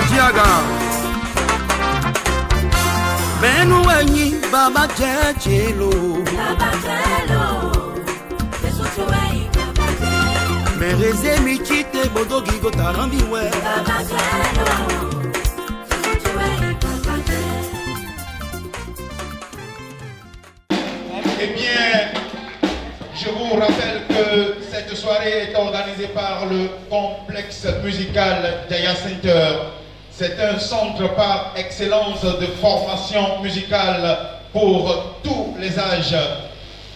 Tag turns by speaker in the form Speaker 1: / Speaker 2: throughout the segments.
Speaker 1: Diaga Benu enyi Baba Jelo Baba Jelo Mereze michite bodo gigo tarambi we Baba Jelo
Speaker 2: Eh bien, je vous rappelle que cette soirée est organisée par le complexe musical Jaya Center. C'est un centre par excellence de formation musicale pour tous les âges.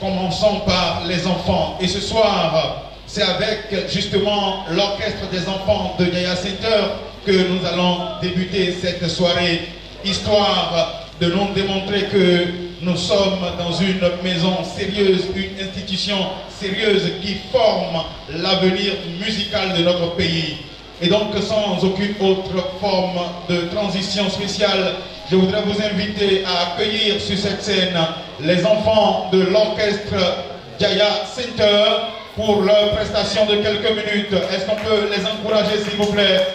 Speaker 2: Commençons par les enfants. Et ce soir, c'est avec justement l'orchestre des enfants de Jaya Center que nous allons débuter cette soirée, histoire de nous démontrer que nous sommes dans une maison sérieuse, une institution sérieuse qui forme l'avenir musical de notre pays. Et donc, sans aucune autre forme de transition spéciale, je voudrais vous inviter à accueillir sur cette scène les enfants de l'orchestre Jaya Center pour leur prestation de quelques minutes. Est-ce qu'on peut les encourager, s'il vous plaît?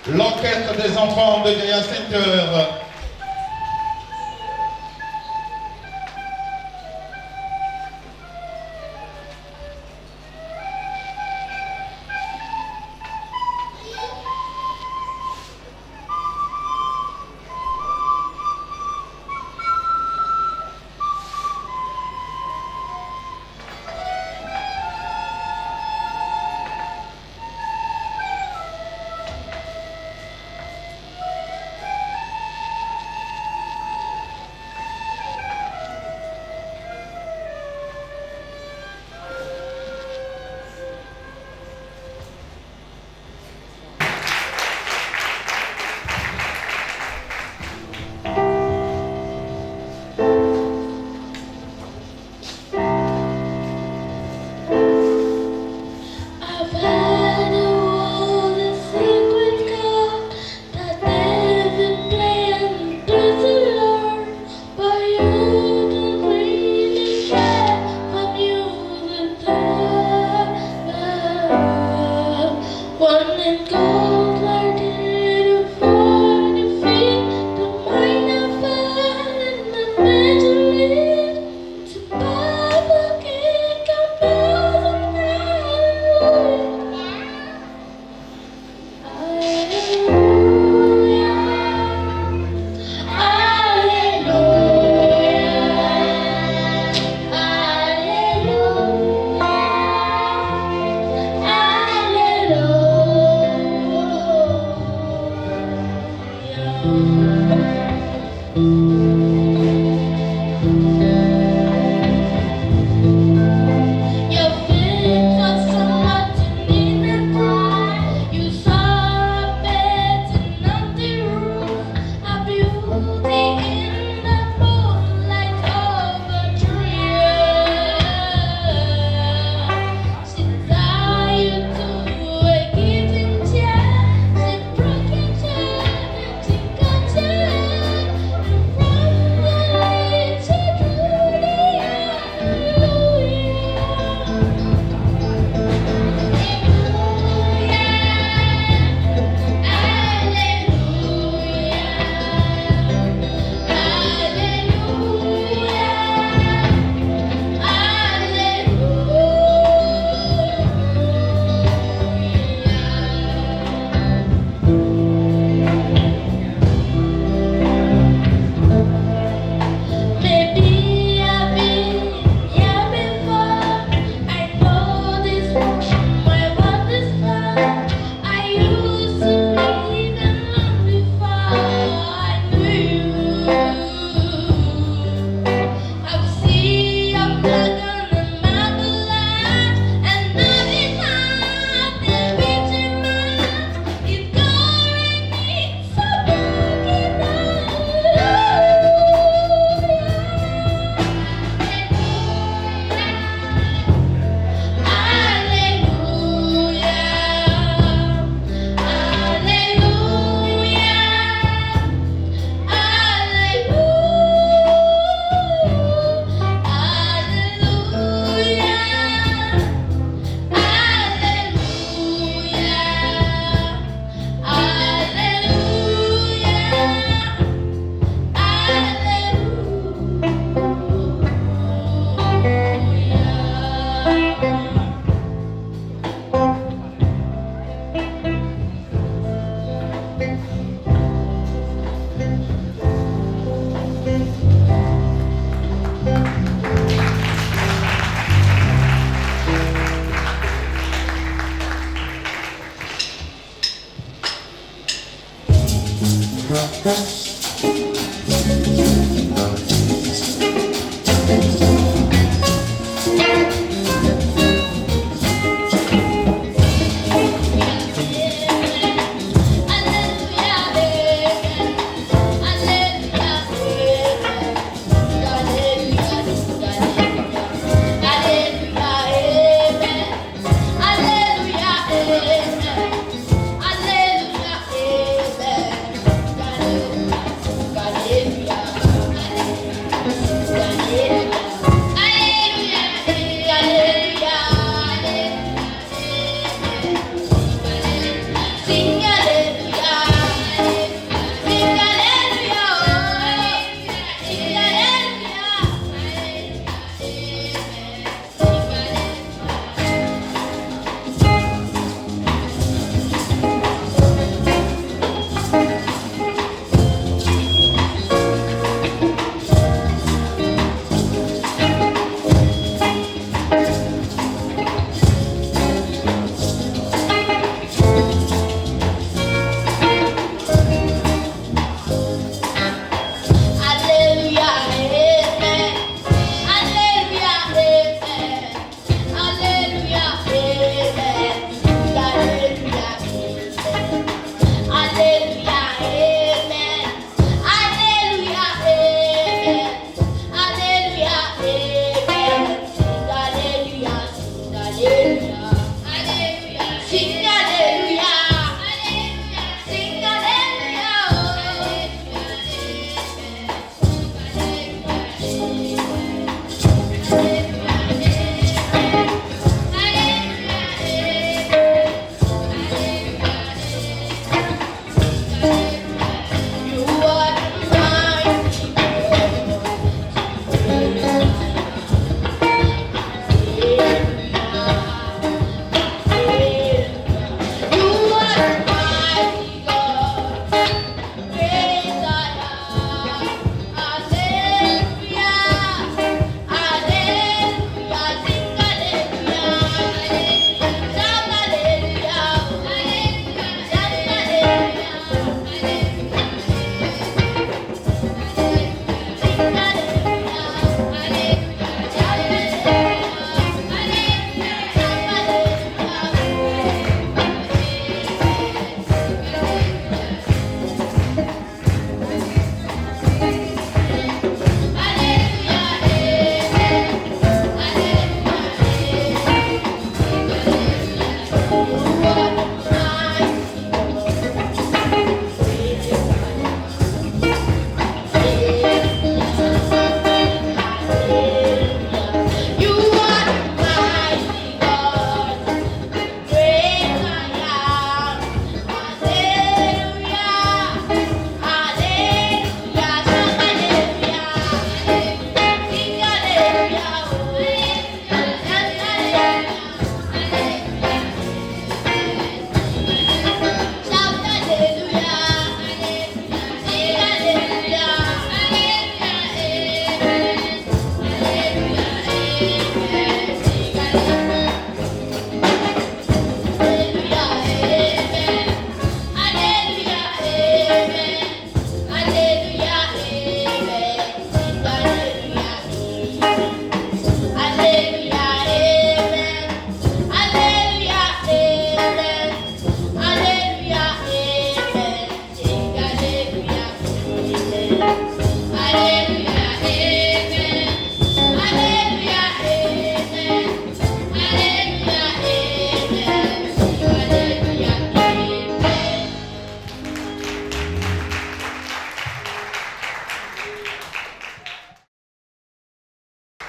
Speaker 2: L'orchestre des enfants de Jaya Center.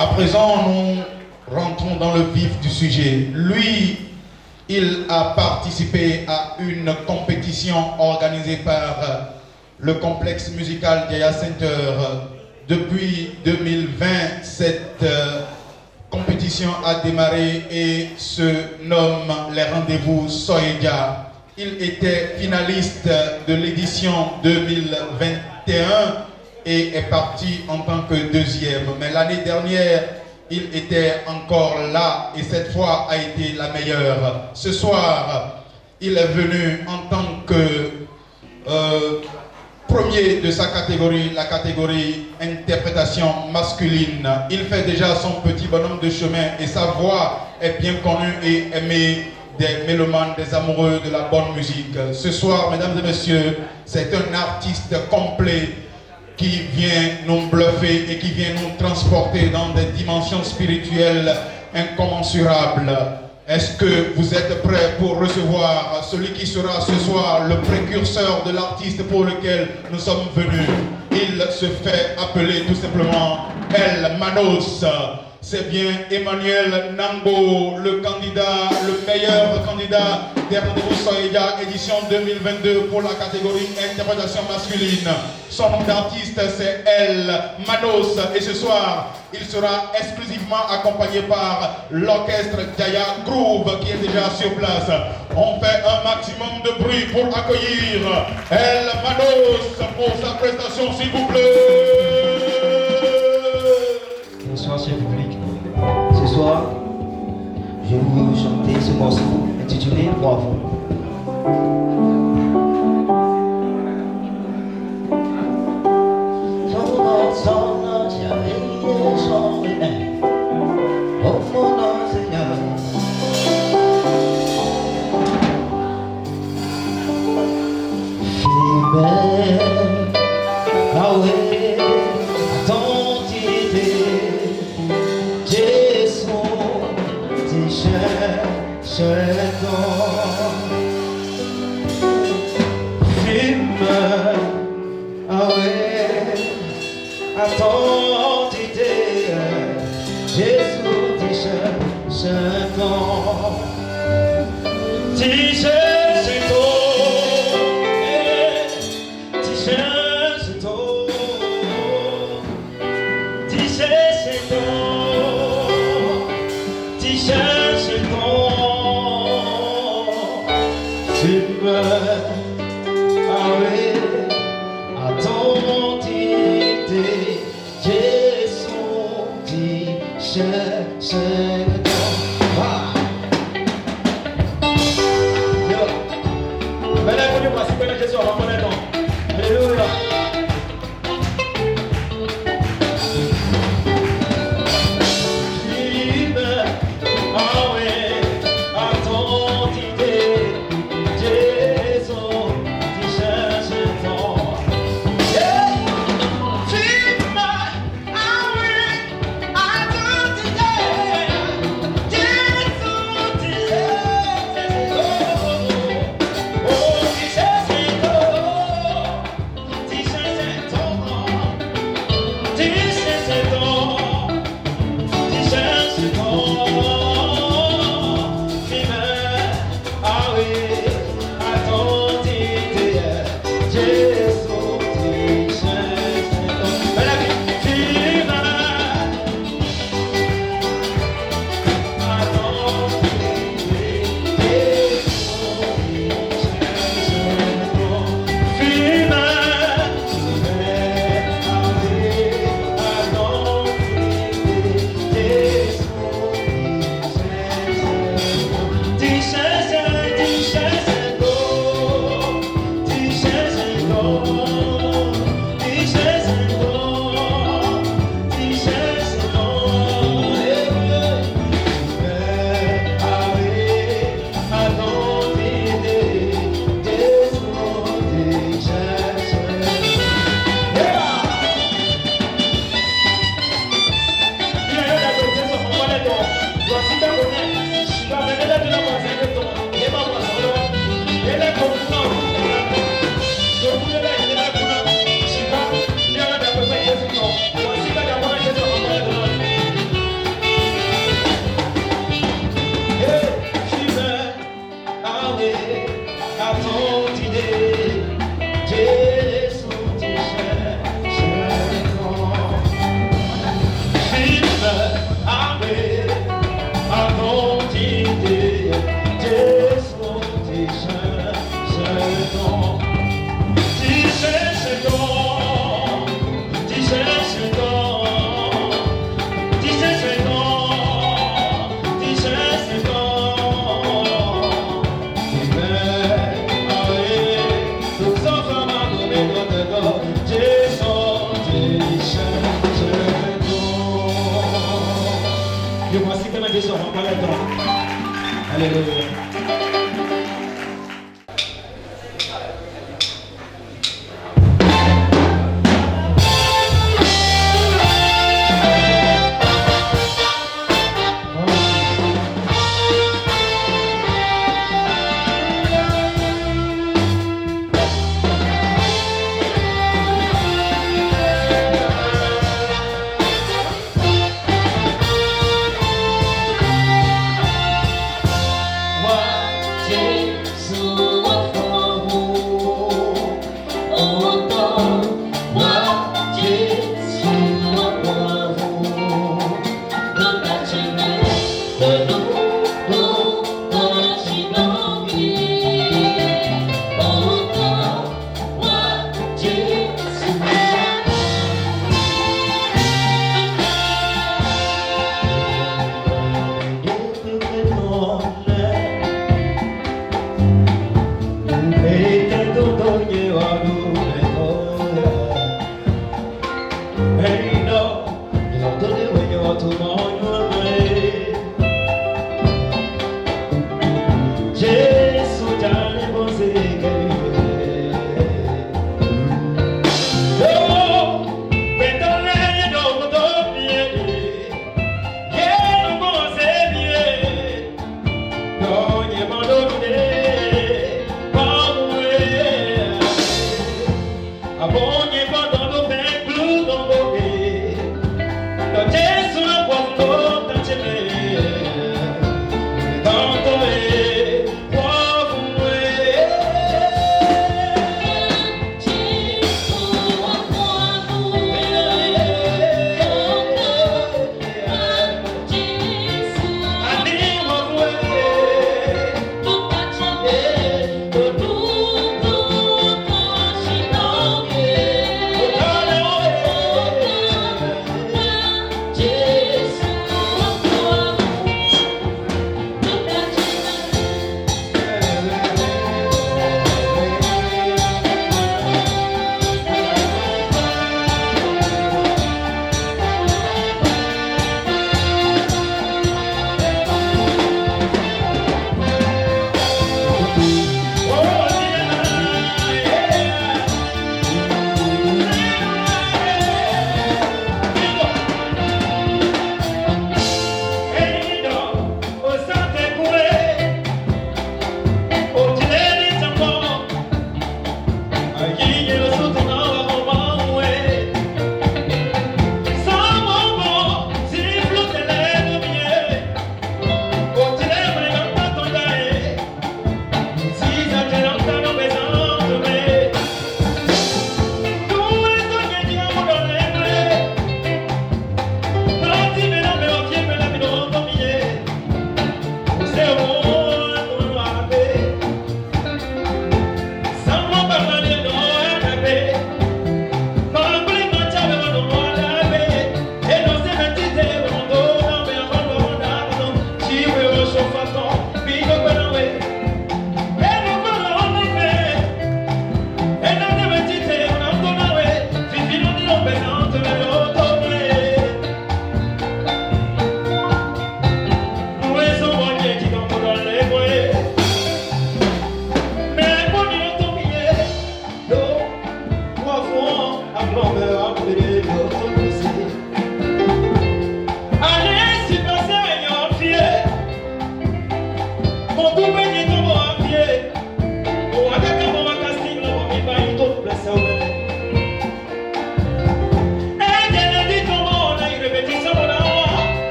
Speaker 2: À présent, nous rentrons dans le vif du sujet. Lui, il a participé à une compétition organisée par le complexe musical Jaya Center. Depuis 2020, cette compétition a démarré et se nomme les rendez-vous Soyedia. Il était finaliste de l'édition 2021 et est parti en tant que deuxième. Mais l'année dernière, il était encore là et cette fois a été la meilleure. Ce soir, il est venu en tant que premier de sa catégorie, la catégorie interprétation masculine. Il fait déjà son petit bonhomme de chemin et sa voix est bien connue et aimée des mélomanes, des amoureux de la bonne musique. Ce soir, mesdames et messieurs, c'est un artiste complet qui vient nous bluffer et qui vient nous transporter dans des dimensions spirituelles incommensurables. Est-ce que vous êtes prêts pour recevoir celui qui sera ce soir le précurseur de l'artiste pour lequel nous sommes venus? Il se fait appeler tout simplement El Manos. C'est bien Emmanuel Nango, le candidat, le meilleur candidat des Rendez-vous Soyeja édition 2022 pour la catégorie interprétation masculine. Son nom d'artiste c'est El Manos et ce soir il sera exclusivement accompagné par l'orchestre Jaya Groove qui est déjà sur place. On fait un maximum de bruit pour accueillir El Manos pour sa prestation s'il vous plaît.
Speaker 3: Bonsoir cher public. Ce soir, je vais vous chanter ce morceau intitulé Bravo.
Speaker 4: Oh,
Speaker 3: temps. Alléluia.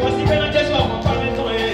Speaker 4: Voici que la question va parler.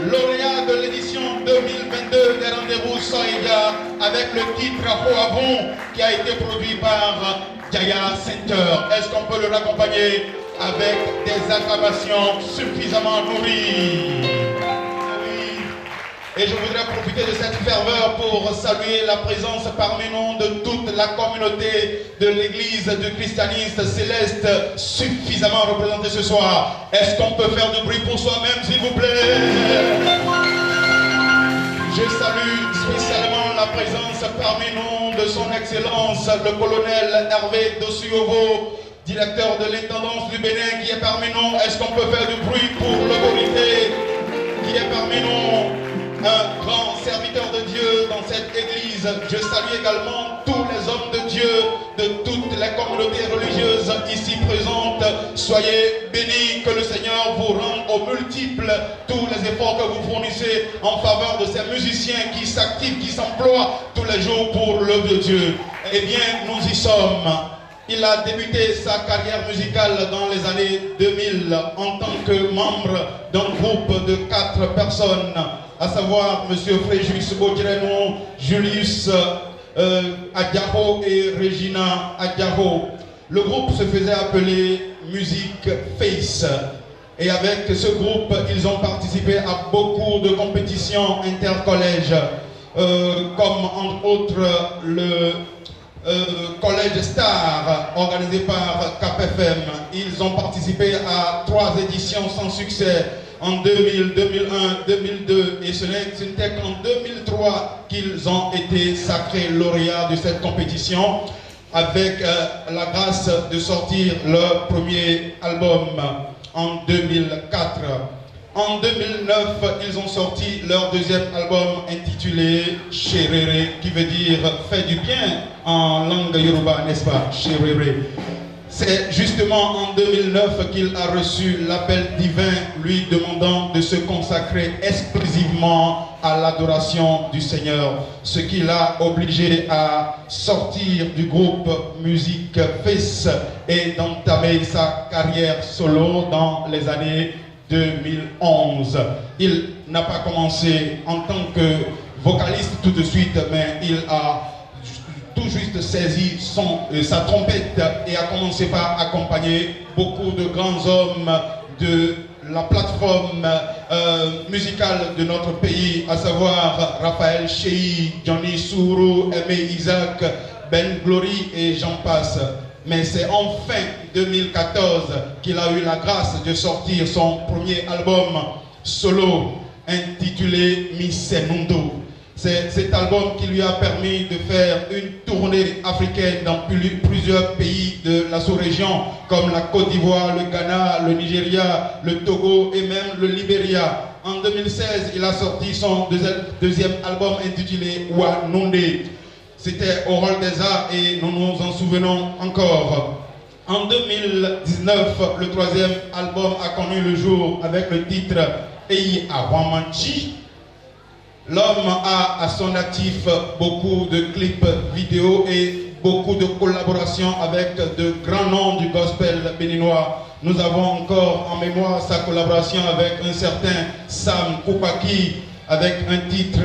Speaker 2: Lauréat de l'édition 2022 des Rendez-vous Soïga avec le titre Hoabon qui a été produit par Jaya Center. Est-ce qu'on peut le raccompagner avec des acclamations suffisamment nourries? Et je voudrais profiter de cette ferveur pour saluer la présence parmi nous de toute la communauté de l'église du christianisme céleste suffisamment représentée ce soir. Est-ce qu'on peut faire du bruit pour soi-même, s'il vous plaît? Je salue spécialement la présence parmi nous de son excellence, le colonel Hervé Dossiovo, directeur de l'intendance du Bénin, qui est parmi nous. Est-ce qu'on peut faire du bruit pour l'autorité qui est parmi nous? Un grand serviteur de Dieu dans cette église. Je salue également tous les hommes de Dieu de toutes les communautés religieuses ici présentes. Soyez bénis, que le Seigneur vous rende au multiple tous les efforts que vous fournissez en faveur de ces musiciens qui s'activent, qui s'emploient tous les jours pour l'œuvre de Dieu. Eh bien, nous y sommes. Il a débuté sa carrière musicale dans les années 2000 en tant que membre d'un groupe de 4 personnes, à savoir M. Fréjus Baudireno, Julius Adjaho et Regina Adjaho. Le groupe se faisait appeler Music Face. Et avec ce groupe, ils ont participé à beaucoup de compétitions intercollèges, comme entre autres le Collège Star organisé par KPFM. Ils ont participé à 3 éditions sans succès en 2000, 2001, 2002 et ce n'était qu'en 2003 qu'ils ont été sacrés lauréats de cette compétition avec la grâce de sortir leur premier album en 2004. En 2009, ils ont sorti leur deuxième album intitulé Cherere, qui veut dire « fait du bien » en langue yoruba, n'est-ce pas, Cherere. C'est justement en 2009 qu'il a reçu l'appel divin lui demandant de se consacrer exclusivement à l'adoration du Seigneur, ce qui l'a obligé à sortir du groupe Musique Fils et d'entamer sa carrière solo dans les années 2011. Il n'a pas commencé en tant que vocaliste tout de suite, mais il a tout juste saisi sa trompette et a commencé par accompagner beaucoup de grands hommes de la plateforme musicale de notre pays, à savoir Raphaël Chey, Johnny Sourou, Aimé Isaac, Ben Glory et j'en passe. Mais c'est en fin 2014 qu'il a eu la grâce de sortir son premier album solo intitulé Mi Semundo. C'est cet album qui lui a permis de faire une tournée africaine dans plusieurs pays de la sous-région, comme la Côte d'Ivoire, le Ghana, le Nigeria, le Togo et même le Libéria. En 2016, il a sorti son deuxième album intitulé Wanonde. C'était au Hall des Arts et nous nous en souvenons encore. En 2019, le troisième album a connu le jour avec le titre Eyi Awamanchi. L'homme a à son actif beaucoup de clips vidéo et beaucoup de collaborations avec de grands noms du gospel béninois. Nous avons encore en mémoire sa collaboration avec un certain Sam Koupaki avec un titre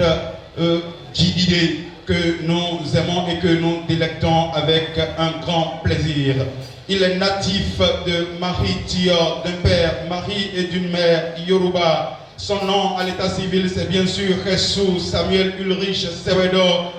Speaker 2: Jidide que nous aimons et que nous délectons avec un grand plaisir. Il est natif de Marie-Thior, d'un père Marie et d'une mère Yoruba. Son nom à l'état civil, c'est bien sûr Jesus Samuel Ulrich Sewedo.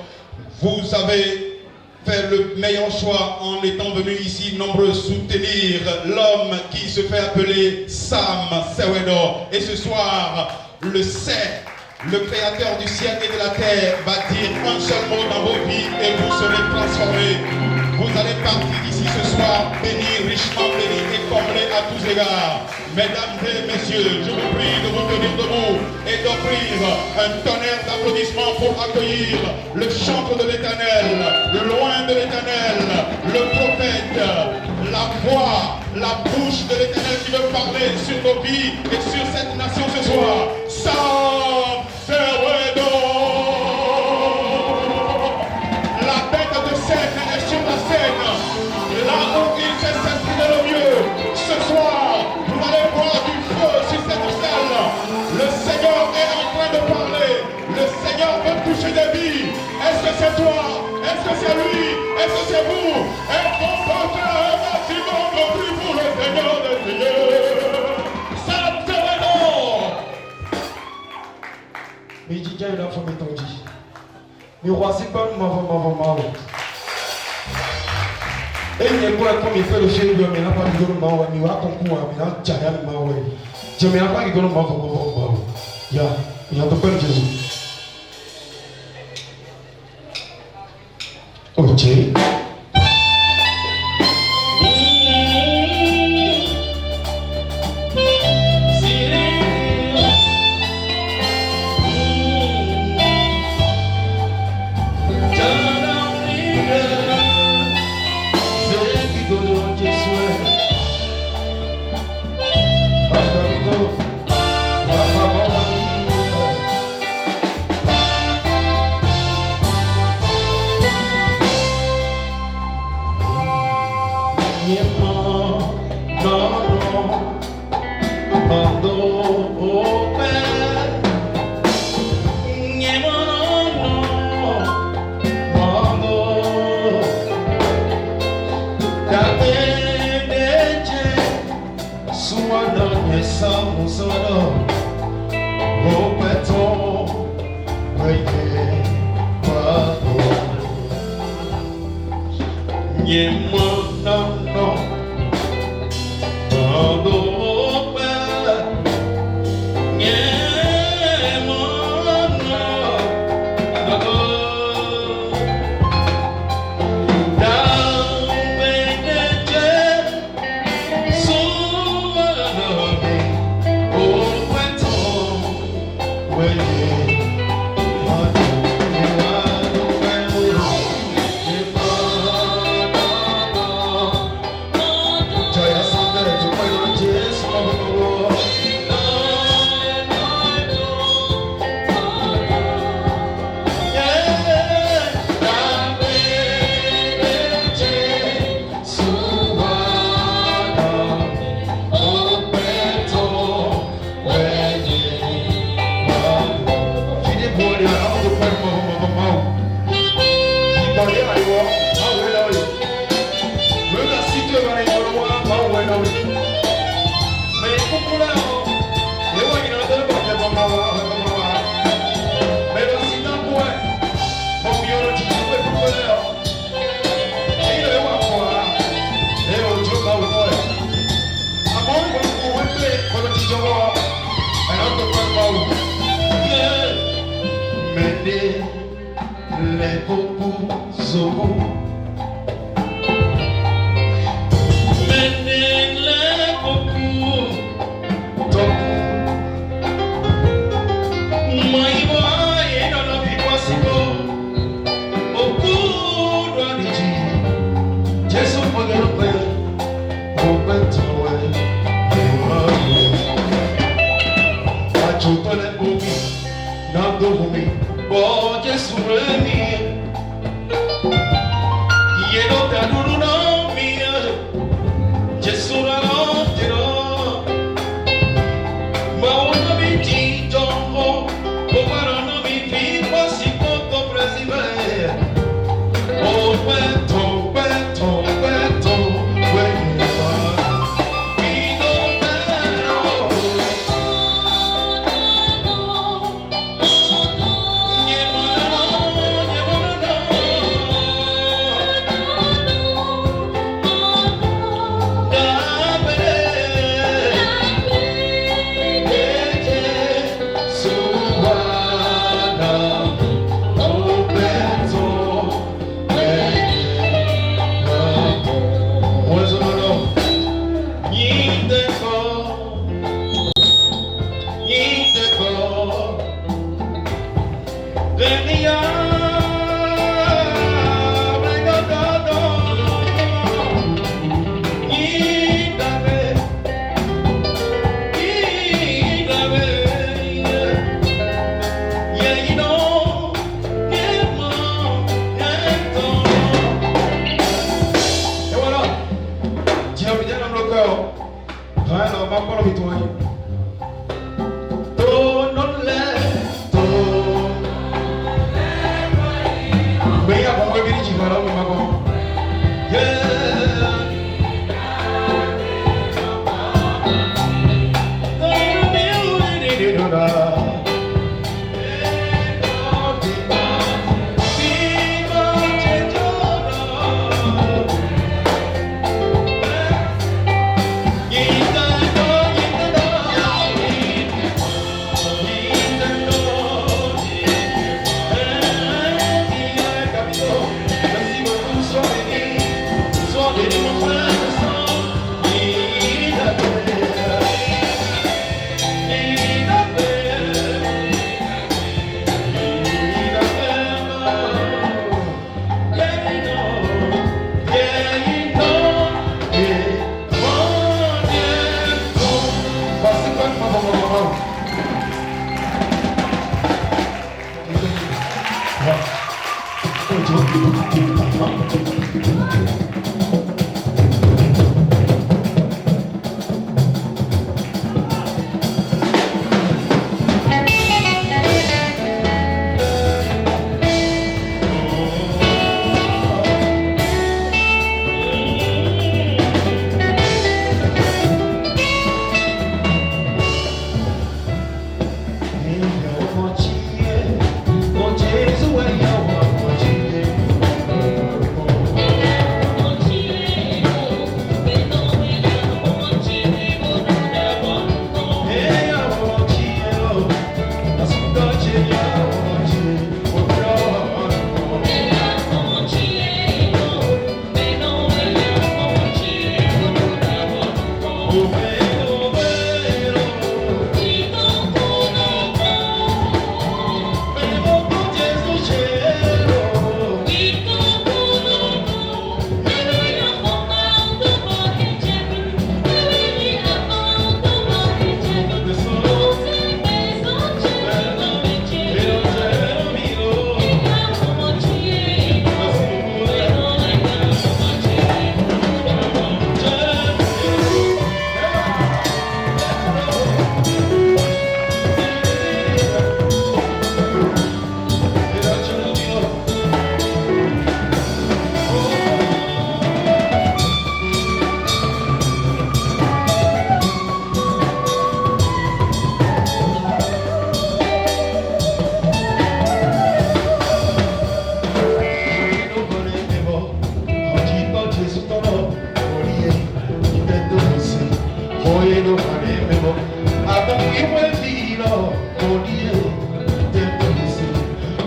Speaker 2: Vous avez fait le meilleur choix en étant venu ici nombreux soutenir l'homme qui se fait appeler Sam Sewedo. Et ce soir, le créateur du ciel et de la terre, va dire un seul mot dans vos vies et vous serez transformés. Vous allez partir d'ici ce soir bénis, richement bénis et comblés à tous égards. Mesdames et messieurs, je vous prie de vous tenir debout et d'offrir un tonnerre d'applaudissements pour accueillir le chantre de l'Éternel, le loin de l'Éternel, le prophète, la voix, la bouche de l'Éternel qui veut parler sur nos vies et sur cette nation ce soir. Sam Sewedo! La bête de scène est sur la scène, là où il s'est s'exprimer le mieux. Ce soir, vous allez voir du feu sur cette scène. Le Seigneur est en train de parler. Le Seigneur veut toucher des vies. Est-ce que c'est toi? Est-ce que c'est lui? Est-ce que c'est vous? Est-ce qu'on peut faire un maximum de bruit pour le Seigneur des Seigneurs? Sam Sewedo!
Speaker 4: Mais Didja est là, faut m'étendre. Mais roi, c'est pas maman. Et il est quoi comme il fait le chien de mais n'a pas de maman, mais il a concours, mais n'a pas de maman. Je ne sais pas qui donne maman. Il y a de peur Jésus. Ok.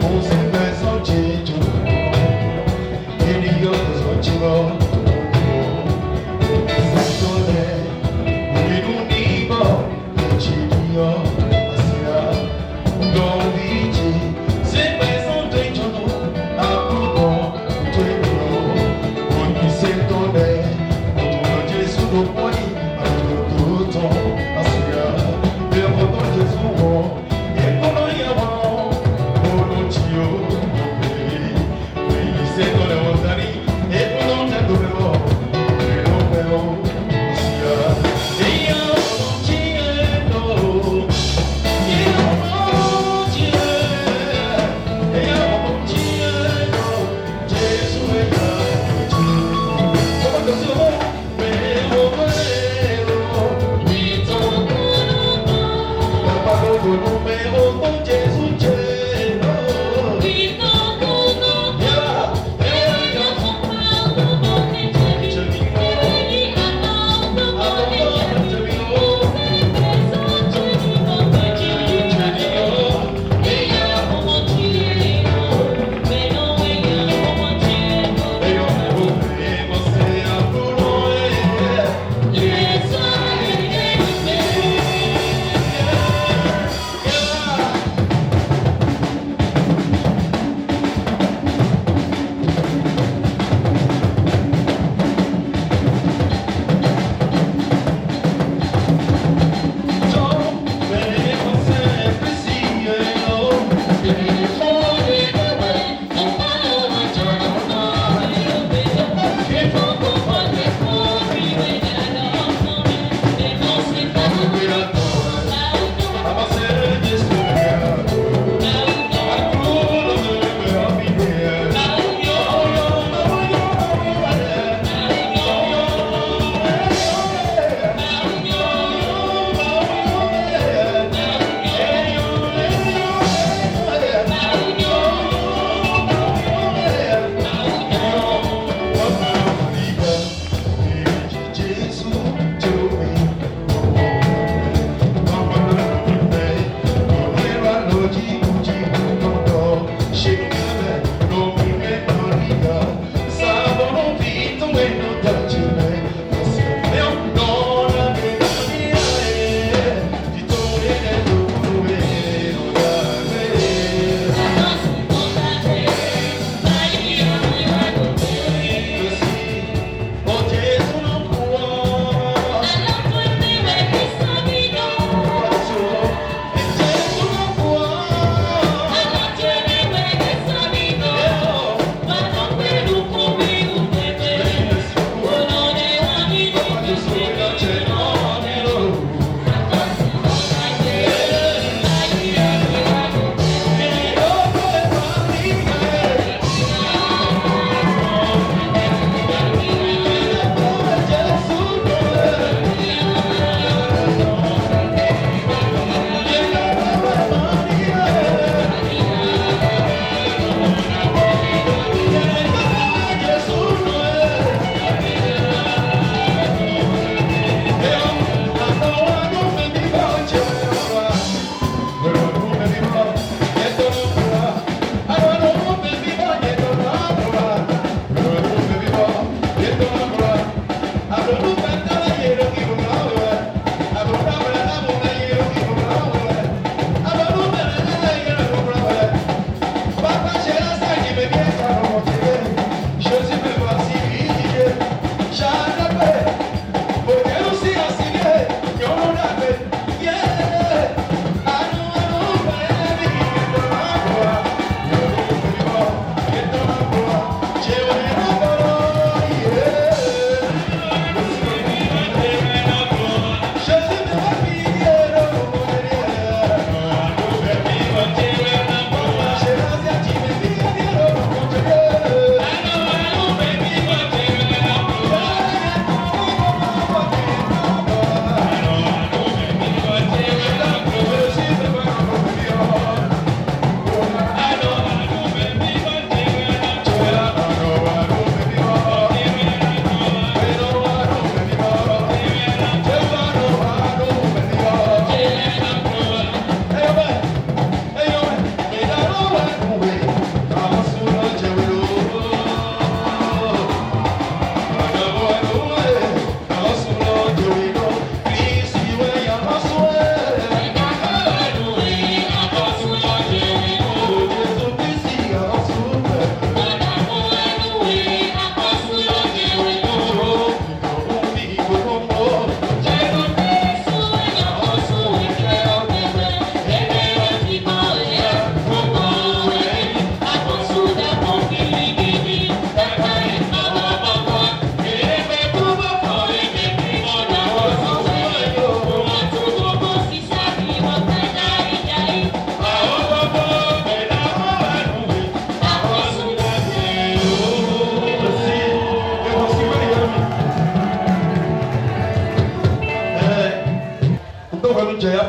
Speaker 4: On se fait sortir.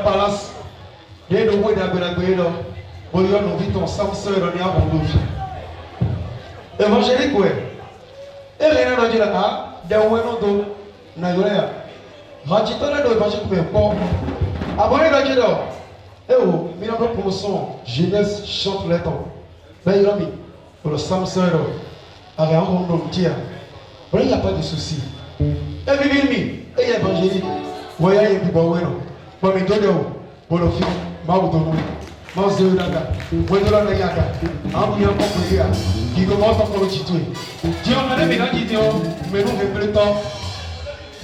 Speaker 4: Palace, et le roi d'Abelaguedo, Boyon, nous vit ensemble, seul, on est à Bondouf. Évangélique, ouais. Et rien à dire là, des ouénondo, Nayoléa. Ratitona de évangélique, mais bon. Abonnez la Dieu. Eh oh, mais dans notre promotion, jeunesse chante les temps. Ben, il a mis pour le Samson, avec un rond de il n'y a pas de souci. Et vivez-mi, et évangélique. Voyez, il y a du bon pour me donner pour le film, Maoudonou, Maouzoulaga, Bodola Yaga, Amouya Popolia, qui commence à le titouer. Dieu m'a dit, mais nous ne plus temps.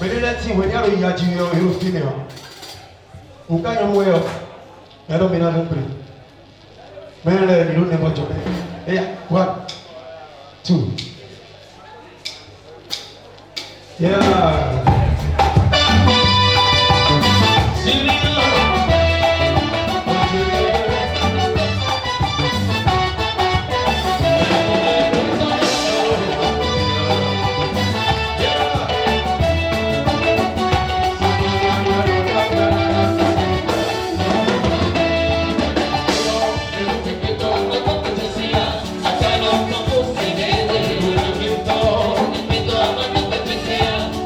Speaker 4: Mais les lettres, il y a le Yadjio et le film. Vous gagnez un moyen, et alors, il n'y a plus. Mais les loups ne vont pas. Et 1, 2. Yeah.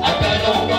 Speaker 5: I got no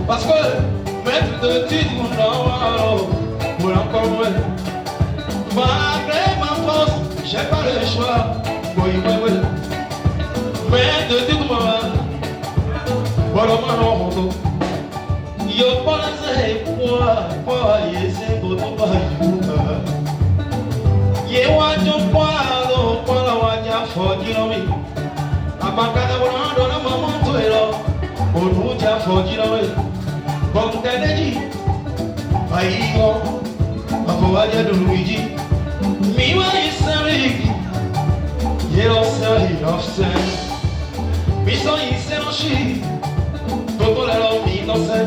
Speaker 4: Parce que mettre de titre pour encore moins. Malgré ma force, j'ai pas le choix. Mais de titre voilà mon nom. Yo pensez quoi c'est pour ton bail. Ye wa jo kwa la wa nya fo dinomi. Amakana bona dona mama toelo. Onu ja fo dinomi. Bon teneji. Ayo. Afowaje do Luigi. Mi wa isari. Ye lo sai offset. Mi so iseroshi. Toto la lo mi no se.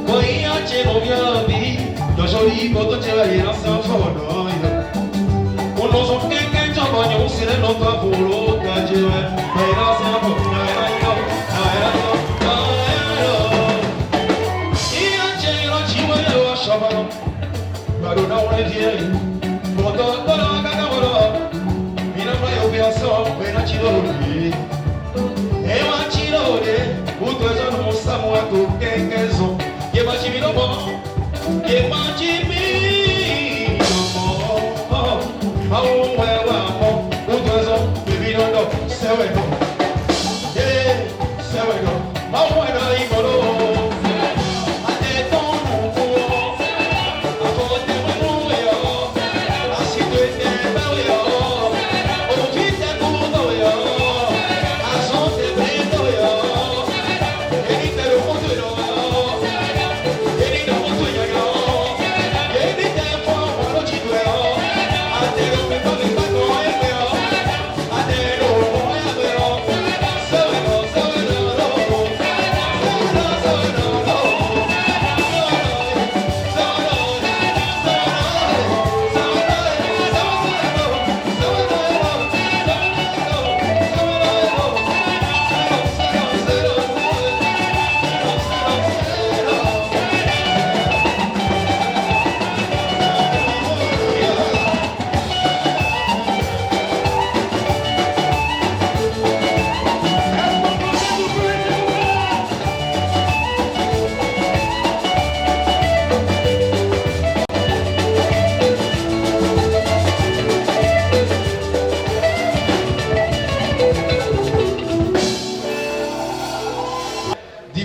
Speaker 4: Koi ache no via vi. Do joli boto che va ira sa fo no. Uno so che voglio uscire non fa volo da giro ma era sempre io c'ero ci voglio sciopero ma non ho un giro quando la cagavo mi non fai un piazzo appena ci dormi e ma ci dormi tutto è non sta muoto che so che ma ci mi dopo che ma ci mi dopo ma un uomo baby no no sewego yeah sewego ma uomo ibolo ate tonu ko afote mo yo asito ete ba yo o vite kudo yo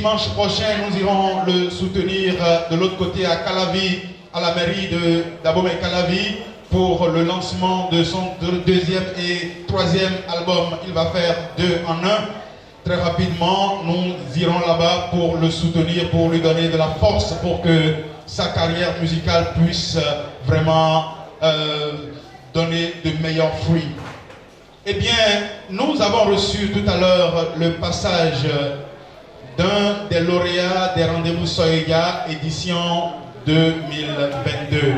Speaker 2: dimanche prochain, nous irons le soutenir de l'autre côté à Calavi, à la mairie de Dahomey Calavi, pour le lancement de son deuxième et troisième album. Il va faire 2 en 1. Très rapidement, nous irons là-bas pour le soutenir, pour lui donner de la force, pour que sa carrière musicale puisse vraiment donner de meilleurs fruits. Eh bien, nous avons reçu tout à l'heure le passage d'un des lauréats des Rendez-vous Soyeya édition 2022.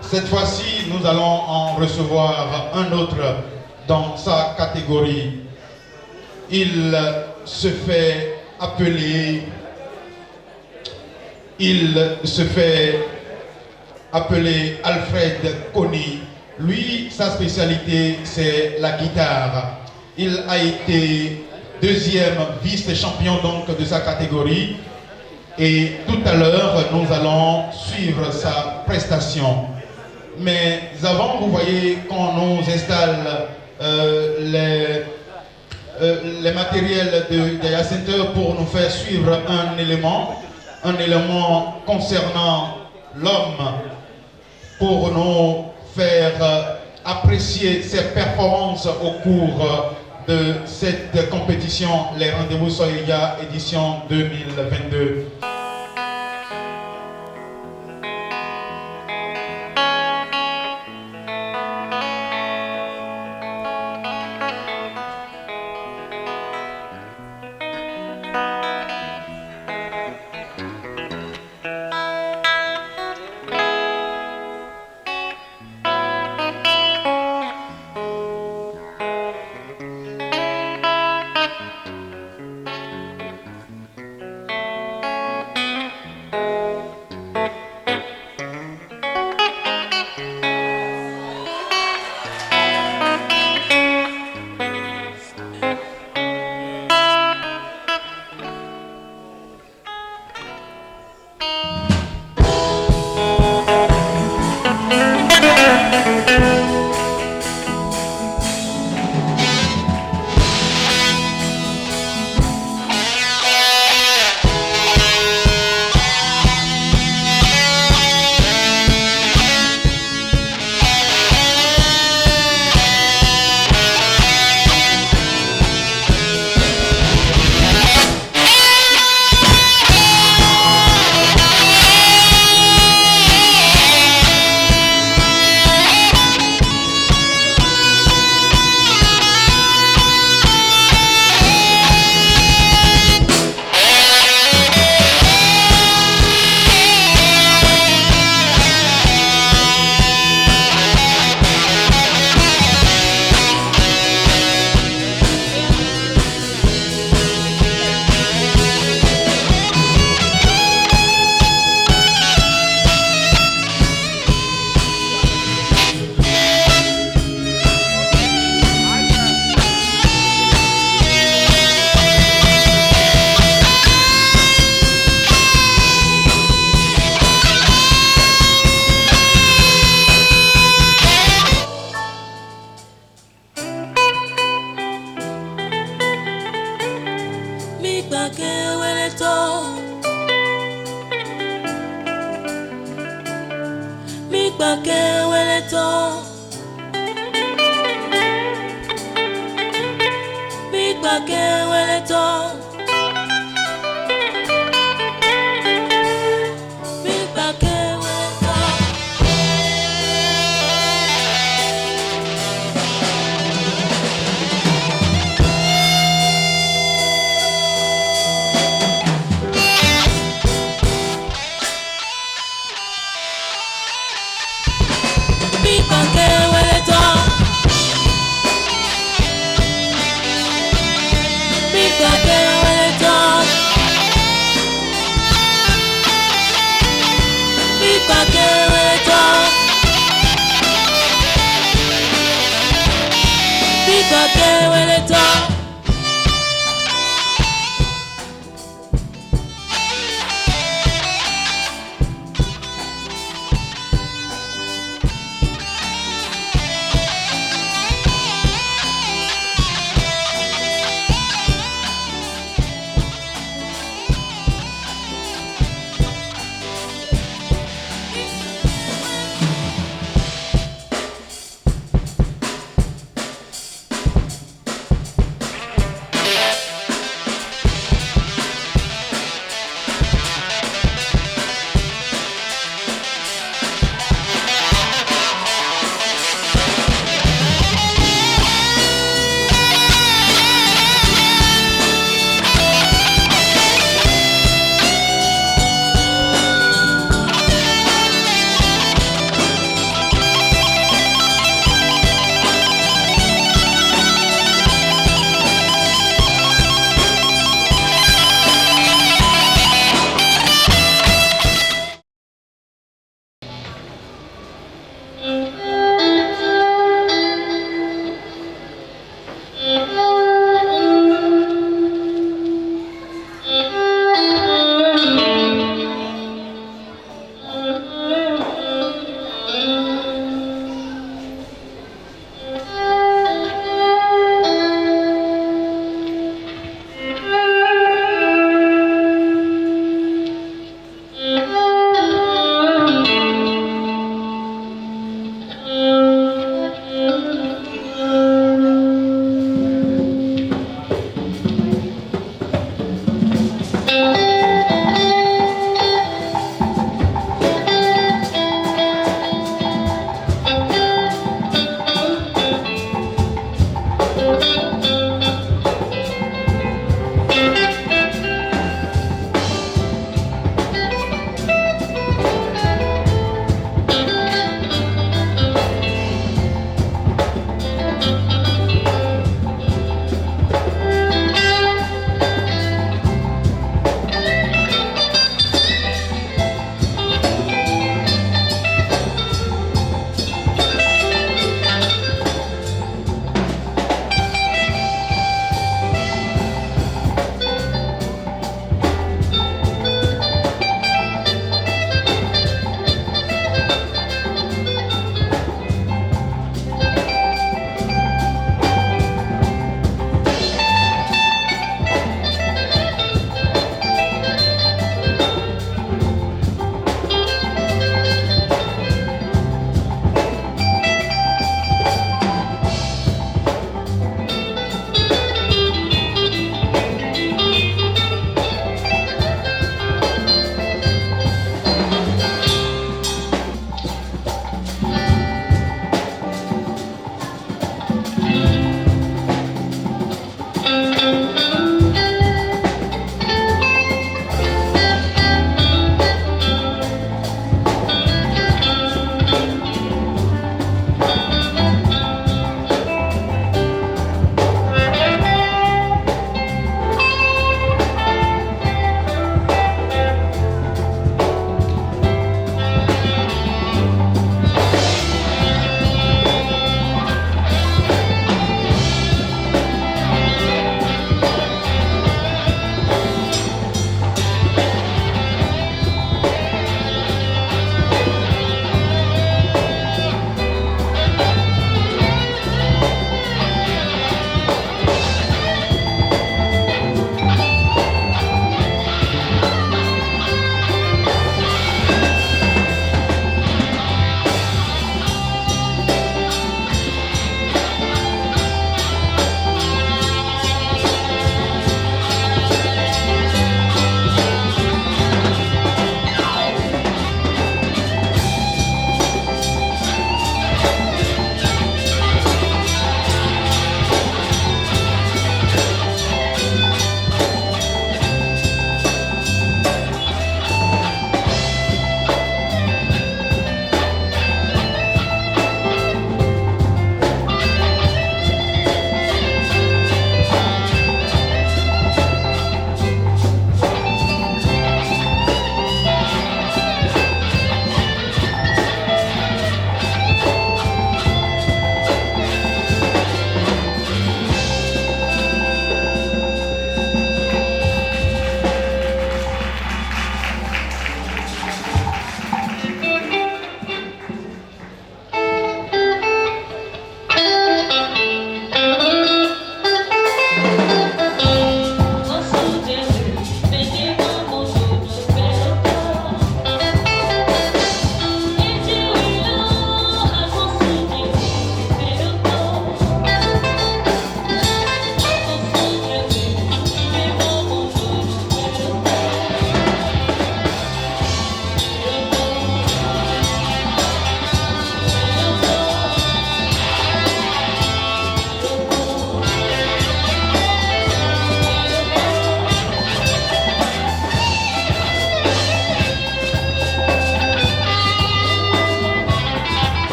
Speaker 2: Cette fois-ci, nous allons en recevoir un autre dans sa catégorie. Il se fait appeler Alfred Kony. Lui, sa spécialité, c'est la guitare. Il a été 2e vice-champion donc de sa catégorie. Et tout à l'heure, nous allons suivre sa prestation. Mais avant, vous voyez, quand on nous installe les matériels de Jaya Center pour nous faire suivre un élément concernant l'homme, pour nous faire apprécier ses performances au cours de cette compétition, les Rendez-vous Soyeya édition 2022.
Speaker 5: Big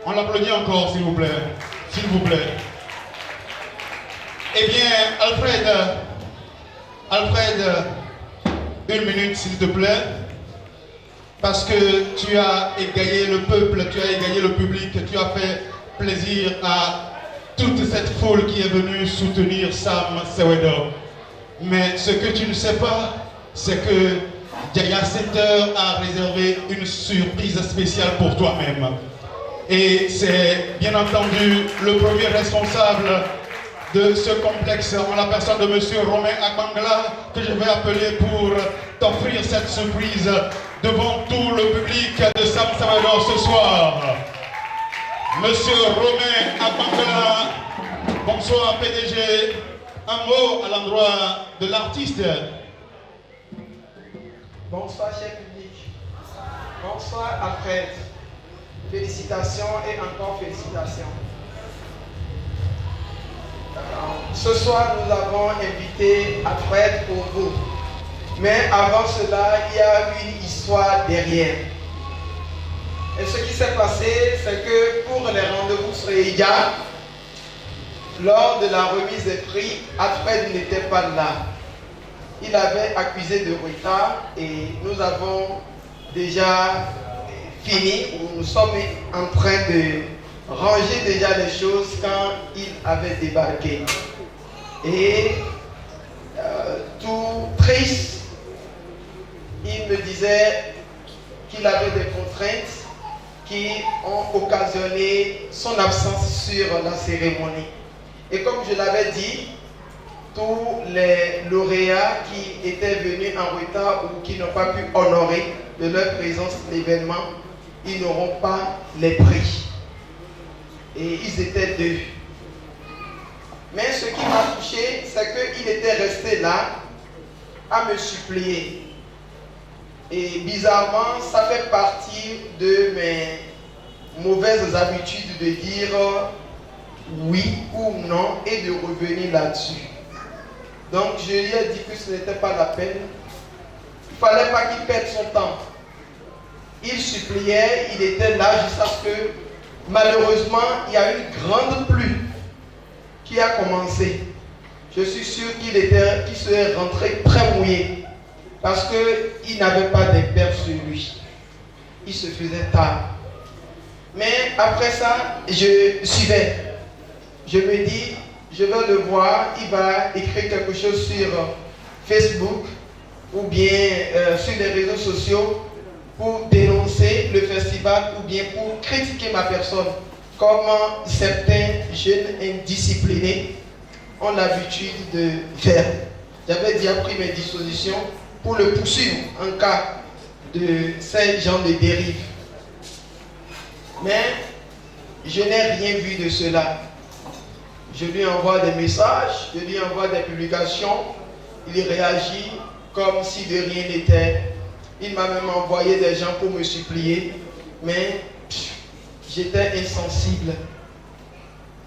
Speaker 2: On l'applaudit encore, s'il vous plaît. S'il vous plaît. Eh bien, Alfred, une minute, s'il te plaît. Parce que tu as égayé le peuple, tu as égayé le public, tu as fait plaisir à toute cette foule qui est venue soutenir Sam Sewedo. Mais ce que tu ne sais pas, c'est que Jaya Center a réservé une surprise spéciale pour toi-même. Et c'est bien entendu le premier responsable de ce complexe en la personne de M. Romain Akbangala que je vais appeler pour t'offrir cette surprise devant tout le public de Sam Sewedo ce soir. Monsieur Romain Akbangala, bonsoir PDG. Un mot à l'endroit de l'artiste.
Speaker 5: Bonsoir cher public. Bonsoir Alfred. Félicitations et encore félicitations. Ce soir nous avons invité Alfred pour vous. Mais avant cela, il y a une histoire derrière. Et ce qui s'est passé, c'est que pour les rendez-vous sur Eya, lors de la remise des prix, Alfred n'était pas là. Il avait accusé de retard et nous avons déjà fini, nous sommes en train de ranger déjà les choses quand il avait débarqué. Et tout triste, il me disait qu'il avait des contraintes qui ont occasionné son absence sur la cérémonie. Et comme je l'avais dit, tous les lauréats qui étaient venus en retard ou qui n'ont pas pu honorer de leur présence l'événement, ils n'auront pas les prix. Et ils étaient deux. Mais ce qui m'a touché, c'est qu'il était resté là à me supplier. Et bizarrement, ça fait partie de mes mauvaises habitudes de dire oui ou non et de revenir là-dessus. Donc je lui ai dit que ce n'était pas la peine. Il ne fallait pas qu'il perde son temps. Il suppliait, il était là jusqu'à ce que malheureusement il y a une grande pluie qui a commencé. Je suis sûr qu'il serait rentré très mouillé parce qu'il n'avait pas d'impair sur lui. Il se faisait tard. Mais après ça, je suivais. Je me dis, je vais le voir, il va écrire quelque chose sur Facebook ou bien sur les réseaux sociaux pour dénoncer le festival ou bien pour critiquer ma personne, comme certains jeunes indisciplinés ont l'habitude de faire. J'avais déjà pris mes dispositions pour le poursuivre en cas de ces gens de dérive. Mais je n'ai rien vu de cela. Je lui envoie des messages, je lui envoie des publications, il réagit comme si de rien n'était. Il m'a même envoyé des gens pour me supplier, mais j'étais insensible.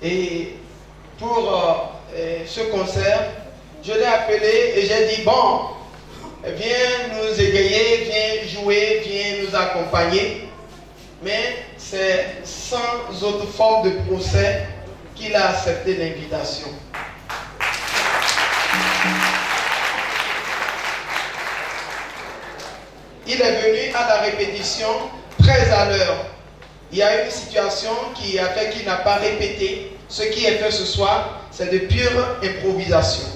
Speaker 5: Et pour ce concert, je l'ai appelé et j'ai dit, bon, viens nous égayer, viens jouer, viens nous accompagner. Mais c'est sans autre forme de procès qu'il a accepté l'invitation. Il est venu à la répétition très à l'heure. Il y a une situation qui a fait qu'il n'a pas répété. Ce qui est fait ce soir, c'est de pure improvisation.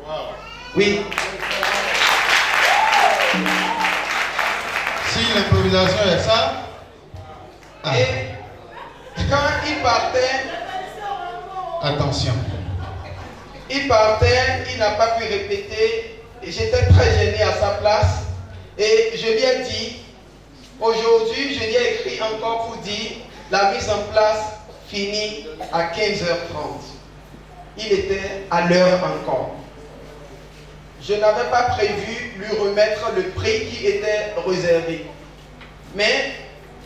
Speaker 2: Wow.
Speaker 5: Oui.
Speaker 2: Si l'improvisation est ça. Ah.
Speaker 5: Et quand il partait,
Speaker 2: attention.
Speaker 5: Il partait, il n'a pas pu répéter. Et j'étais très gêné à sa place. Et je lui ai dit, aujourd'hui, je lui ai écrit encore pour dire, la mise en place finit à 15h30. Il était à l'heure encore. Je n'avais pas prévu lui remettre le prix qui était réservé. Mais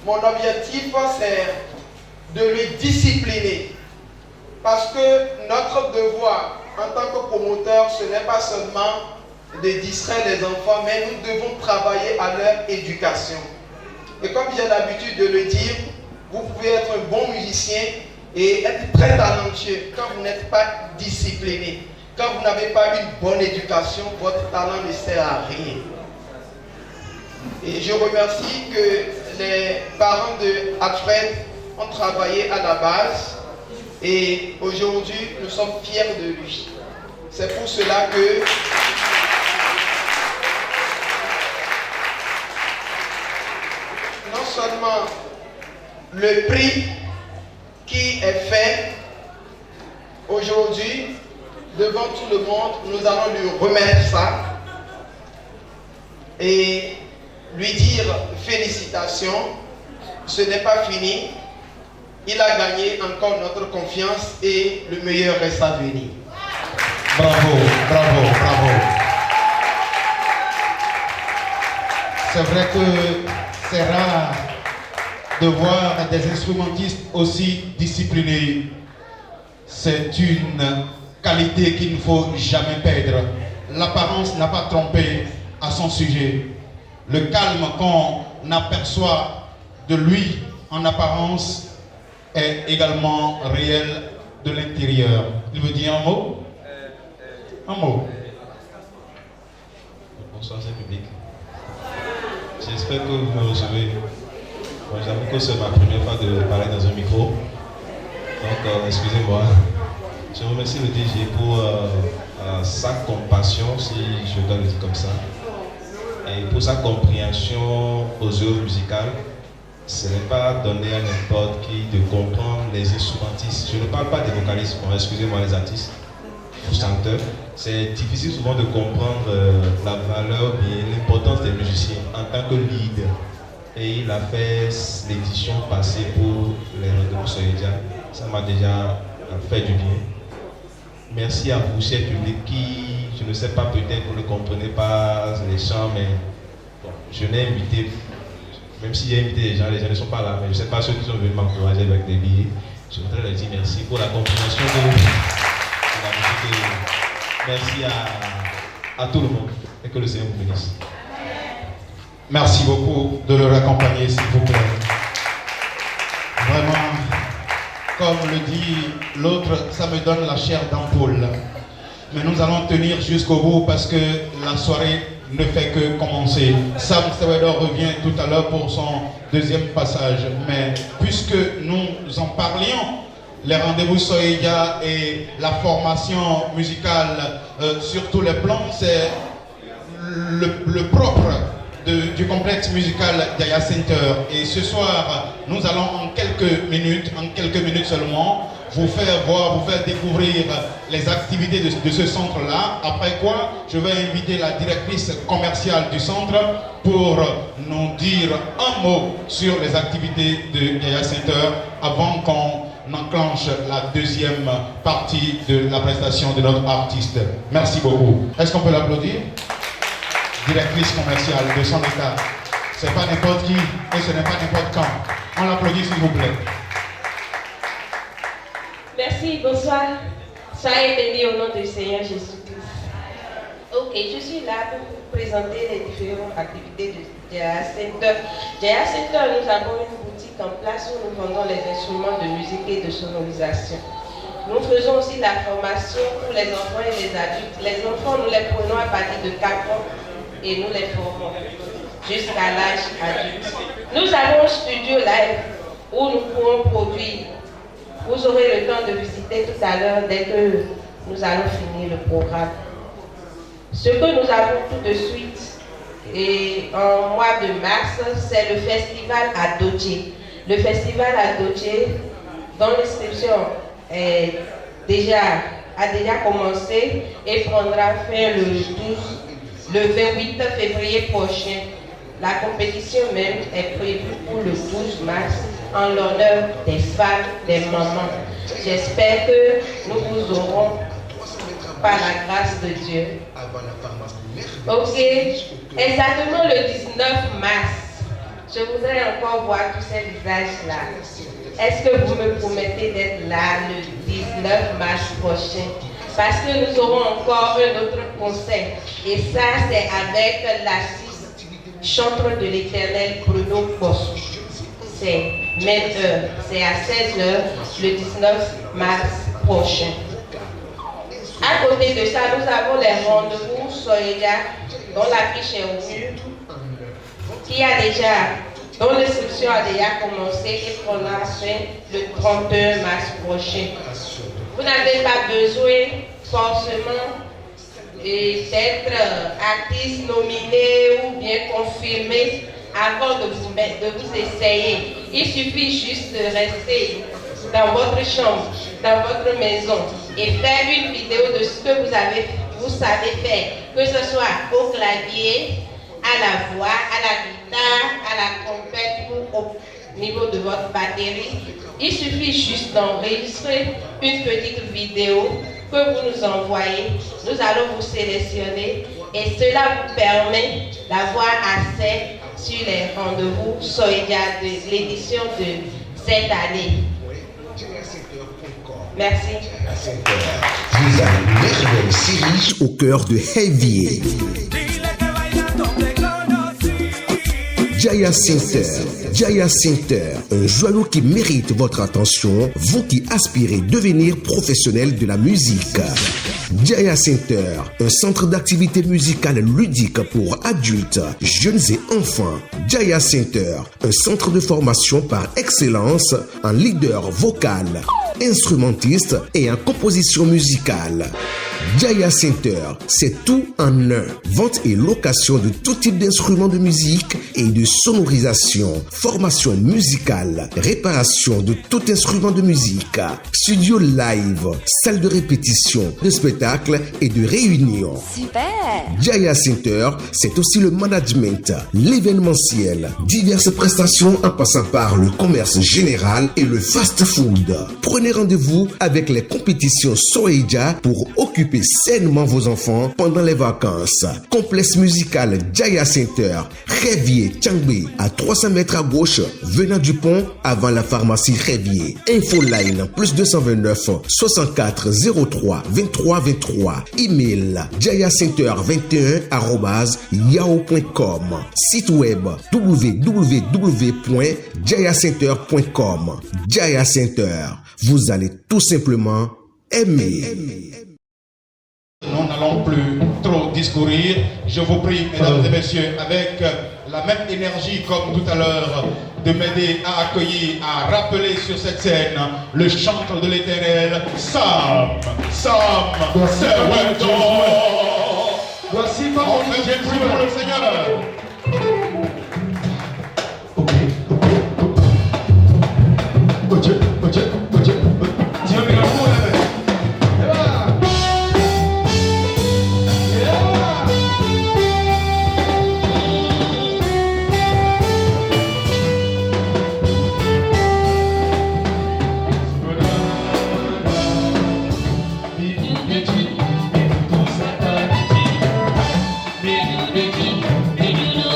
Speaker 5: mon objectif, c'est de lui discipliner. Parce que notre devoir en tant que promoteur, ce n'est pas seulement de distraire les enfants, mais nous devons travailler à leur éducation. Et comme j'ai l'habitude de le dire, Vous pouvez être un bon musicien et être très talentueux quand vous n'êtes pas discipliné. Quand vous n'avez pas une bonne éducation, votre talent ne sert à rien. Et je remercie que les parents de Alfred ont travaillé à la base et aujourd'hui nous sommes fiers de lui. C'est pour cela que non seulement le prix qui est fait aujourd'hui devant tout le monde, nous allons lui remettre ça et lui dire félicitations, ce n'est pas fini, il a gagné encore notre confiance et le meilleur reste à venir.
Speaker 2: Bravo, bravo, bravo. C'est vrai que c'est rare de voir des instrumentistes aussi disciplinés. C'est une qualité qu'il ne faut jamais perdre. L'apparence n'a pas trompé à son sujet. Le calme qu'on aperçoit de lui en apparence est également réel de l'intérieur. Il veut dire un mot? Un mot.
Speaker 6: Bonsoir, c'est public. J'espère que vous me recevez. Bon, j'avoue que c'est ma première fois de parler dans un micro. Donc, excusez-moi. Je remercie le DJ pour sa compassion, si je dois le dire comme ça, et pour sa compréhension aux œuvres musicales. Ce n'est pas donné à n'importe qui de comprendre les instrumentistes. Je ne parle pas des vocalistes, bon, excusez-moi les artistes, les chanteurs. C'est difficile souvent de comprendre la valeur et l'importance des musiciens en tant que leader. Et il a fait l'édition passée pour les rendez-vous Soyedia. Ça m'a déjà fait du bien. Merci à vous, chers publics, qui, je ne sais pas, peut-être vous ne comprenez pas les chants, mais bon, je n'ai invité, même s'il y a invité les gens ne sont pas là, mais je ne sais pas ceux qui sont venus m'encourager avec des billets. Je voudrais leur dire merci pour la compréhension de la musique. Merci à tout le monde et que le Seigneur vous bénisse.
Speaker 2: Merci beaucoup de le raccompagner, s'il vous plaît. Vraiment, comme le dit l'autre, ça me donne la chair d'ampoule. Mais nous allons tenir jusqu'au bout parce que la soirée ne fait que commencer. Sam Sewedor revient tout à l'heure pour son deuxième passage. Mais puisque nous en parlions, les rendez-vous Soyedia et la formation musicale sur tous les plans, c'est le propre du complexe musical d'Aya Center. Et ce soir, nous allons en quelques minutes seulement, vous faire voir, vous faire découvrir les activités de ce centre-là. Après quoi, je vais inviter la directrice commerciale du centre pour nous dire un mot sur les activités de Aya Center avant qu'on enclenche la deuxième partie de la prestation de notre artiste. Merci beaucoup. Est-ce qu'on peut l'applaudir? Directrice commerciale de son état. C'est pas n'importe qui et ce n'est pas n'importe quand. On l'applaudit s'il vous plaît.
Speaker 7: Merci, bonsoir. Soyez bénis au nom du Seigneur Jésus-Christ. Ok, je suis là pour vous présenter les différentes activités de Jaya Center. Jaya Center, nous avons une boutique en place où nous vendons les instruments de musique et de sonorisation. Nous faisons aussi la formation pour les enfants et les adultes. Les enfants, nous les prenons à partir de 4 ans et nous les formons jusqu'à l'âge adulte. Nous avons un studio live où nous pourrons produire. Vous aurez le temps de visiter tout à l'heure dès que nous allons finir le programme. Ce que nous avons tout de suite et en mois de mars, c'est le festival à Doche. Le festival à Doche, dont l'inscription a déjà commencé et prendra fin le 28 février prochain. La compétition même est prévue pour le 12 mars en l'honneur des femmes, des mamans. J'espère que nous vous aurons par la grâce de Dieu. Ok, exactement le 19 mars, je voudrais encore voir tous ces visages-là. Est-ce que vous me promettez d'être là le 19 mars prochain? Parce que nous aurons encore un autre concert. Et ça, c'est avec l'artiste chanteur de l'Éternel, Bruno Bosso. C'est 20h. C'est à 16h le 19 mars prochain. À côté de ça, nous avons les rendez-vous Soyeja, dont l'affiche est au mur, dont l'inscription a déjà commencé et qu'on a fait le 31 mars prochain. Vous n'avez pas besoin forcément d'être artiste nominé ou bien confirmé avant de vous essayer. Il suffit juste de rester dans votre chambre, dans votre maison et faire une vidéo de ce que vous savez faire, que ce soit au clavier, à la voix, à la guitare, à la trompette ou au niveau de votre batterie. Il suffit juste d'enregistrer une petite vidéo que vous nous envoyez. Nous allons vous sélectionner et cela vous permet d'avoir accès sur les rendez-vous Soyeja de l'édition de cette année. Merci.
Speaker 8: Vous avez une merveilleuse série au cœur de Heavy. Jaya Center, un joyau qui mérite votre attention, vous qui aspirez devenir professionnel de la musique. Jaya Center, un centre d'activité musicale ludique pour adultes, jeunes et enfants. Jaya Center, un centre de formation par excellence en leader vocal, instrumentiste et en composition musicale. Jaya Center, c'est tout en un. Vente et location de tout type d'instruments de musique et de sonorisation, formation musicale, réparation de tout instrument de musique, studio live, salle de répétition, de spectacle et de réunion.
Speaker 9: Super!
Speaker 8: Jaya Center, c'est aussi le management, l'événementiel, diverses prestations en passant par le commerce général et le fast-food. Prenez rendez-vous avec les compétitions Soyeja pour occuper sainement vos enfants pendant les vacances. Complexe musical Jaya Center, Révier, Tchangbe, à 300 mètres à gauche, venant du pont avant la pharmacie Révier. Infoline +229 64 03 23 23. Email jayacenter21@yahoo.com. Site web www.jayacenter.com. Jaya Center, vous allez tout simplement aimer.
Speaker 2: Nous n'allons plus trop discourir. Je vous prie, mesdames et messieurs, avec la même énergie comme tout à l'heure, de m'aider à accueillir, à rappeler sur cette scène le chantre de l'Éternel, Sam, Servant.
Speaker 4: Voici
Speaker 2: On fait du bruit pour le Seigneur.
Speaker 10: Thank you.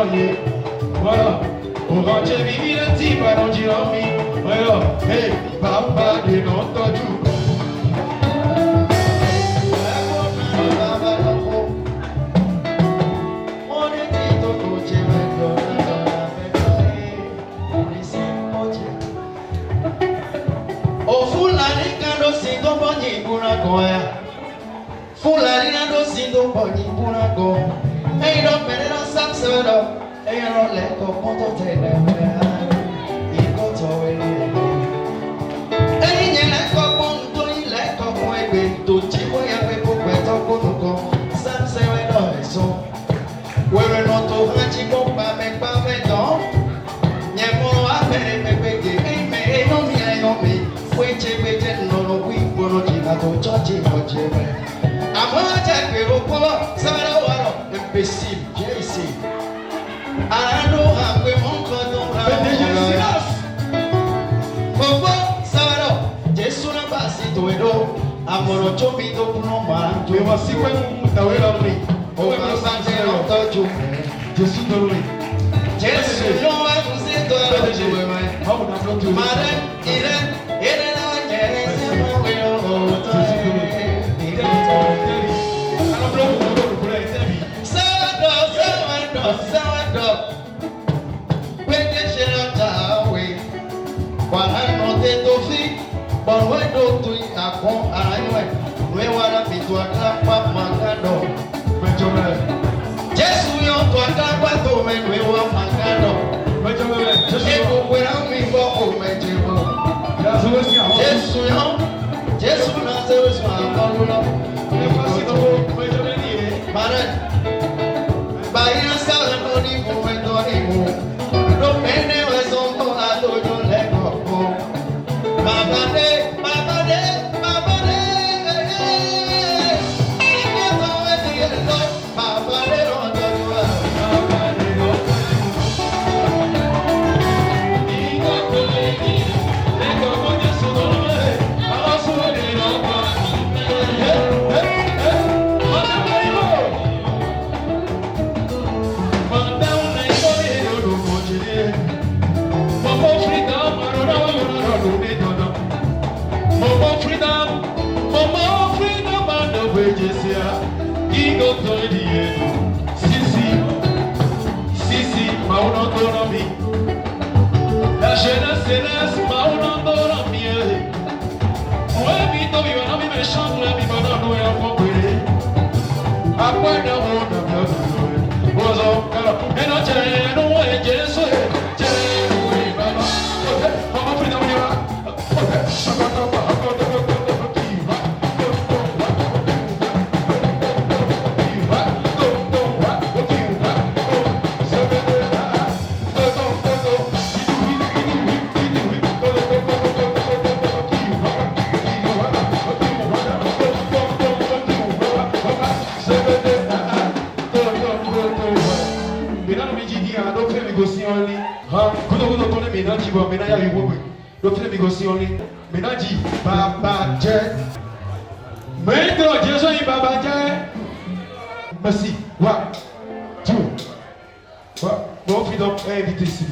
Speaker 4: Oye, voilà. Orange vivi le type à l'enjirami. Voilà. Hey, papa de notre tout.
Speaker 5: Fulani na do sindo boni burago. Hey do pere no sapsero. Hey no leko moto tele. Iko towe. Hey nye leko mondo i leko mwebe. Do chibo ya wepo kweto kunuko. Sapsero do eso. Wewe no to hachi bomba me don. Nye mono apere me pege. Hey me no mi. Weche weche no wipo no jina to chochi moche. Amante pelo polo, sabara waro, imbécile, viens ici. Arando hakwe monko don ra. Popo, sabara, Jesu na basi toedo, amoro chobi do puno maranjo.
Speaker 4: Eu assim foi tawela mri.
Speaker 5: O ma sanje no toju.
Speaker 4: Jesu dormi.
Speaker 5: Jesu no wa kuze to ra jowe mai.
Speaker 4: Vamos na frente.
Speaker 5: Mare, ire na wanyere se mo we o to. Jesu yo to akapa to me we wa magado. Jesu na se we swa akolo. Mare. Bahia sala no ni momento ni mo. No pene we son to adojo leko. Baba de.
Speaker 4: La jeunesse, ma autonomie. Ouais, vite, il va nous me chanter, il va nous accompagner. Après, nous avons bien besoin. Alors, et nous tiens, nous et Jésus. Maintenant, Jésus est Baba Dieu. Merci. Wa. Tu. Wa. Bon, fille donc, invité ici.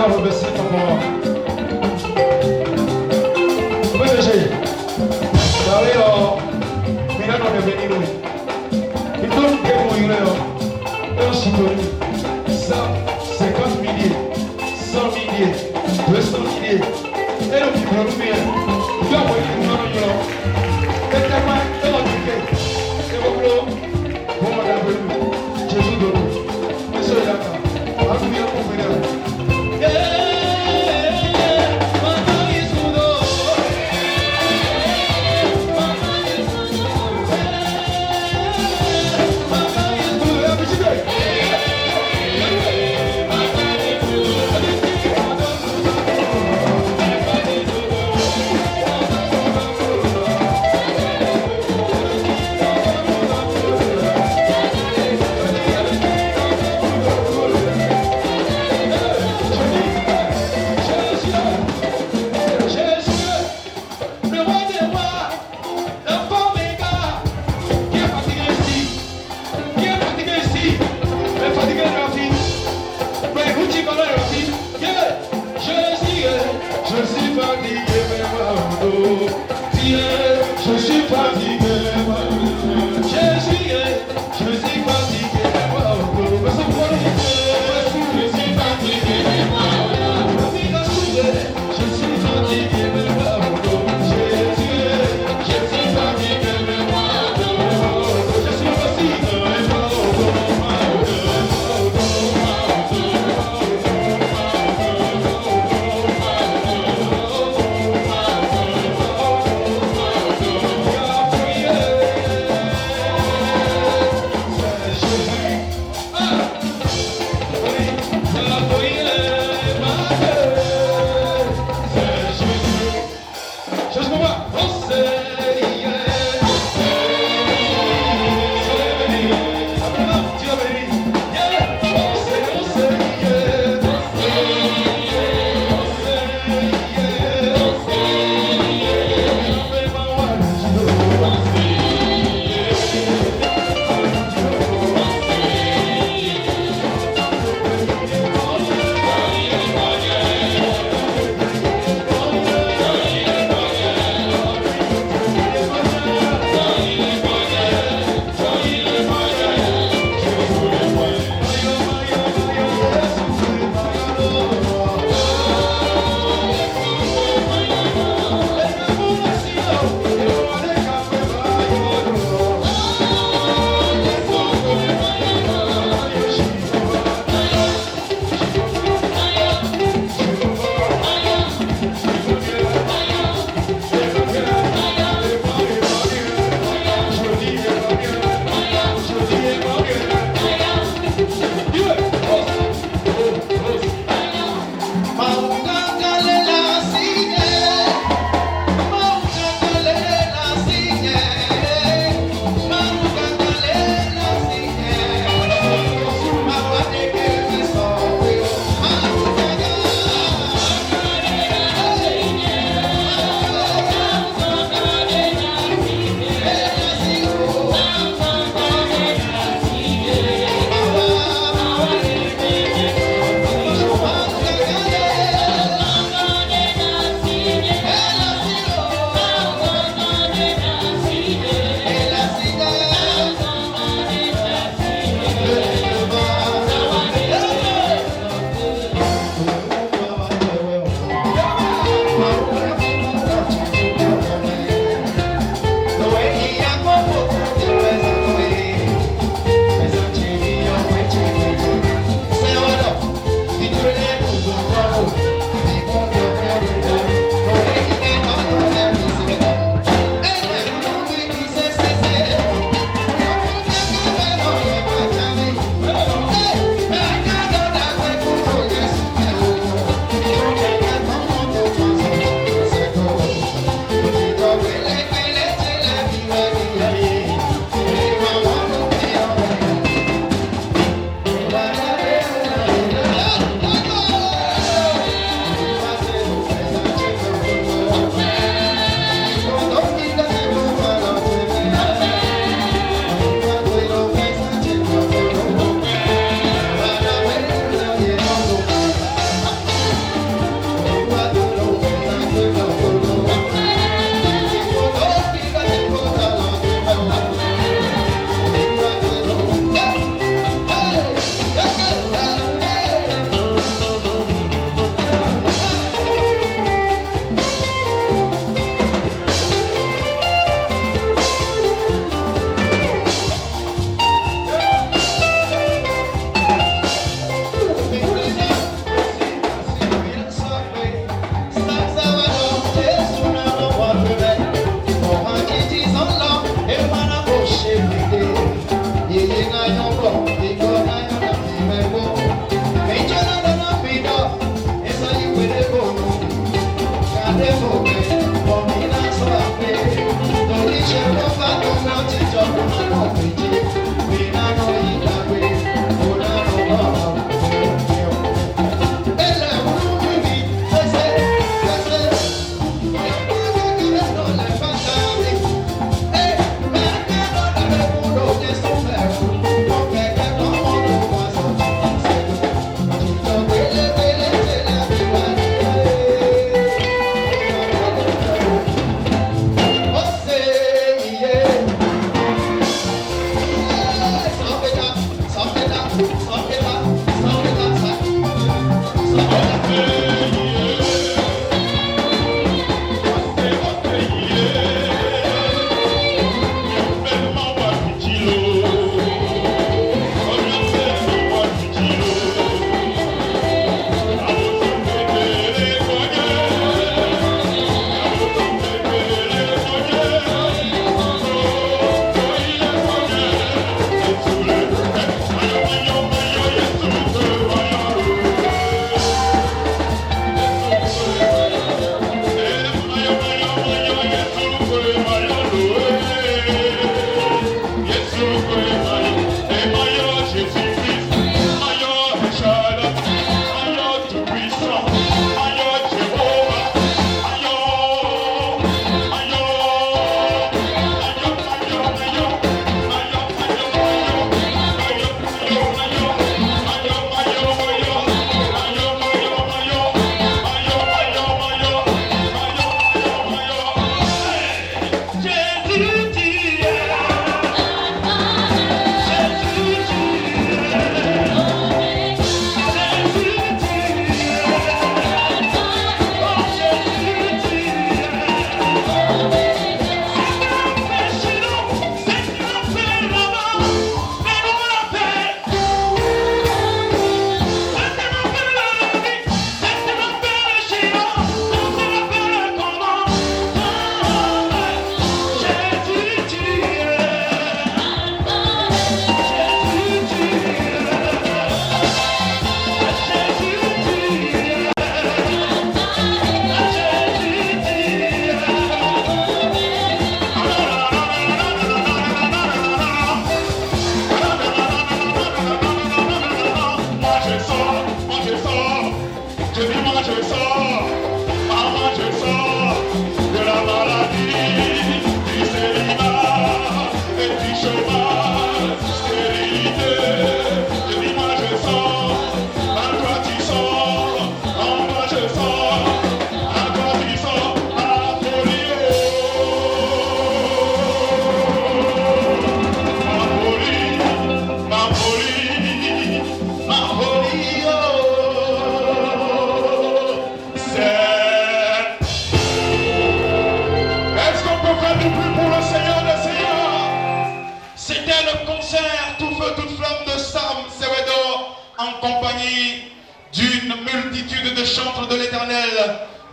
Speaker 4: Mina remercie papa. Oui, j'ai. Mina non est venu nous. Il donne des moyens. Un soutenu. 150 milliers, 100 milliers, 200 milliers. Et le petit problème est. Tu as envoyé le nom de l'homme. Et tellement, et on dit que. Et vous voulez. Bon, madame, Jésus de nous. Monsieur Yaka. Alléluia pour venir.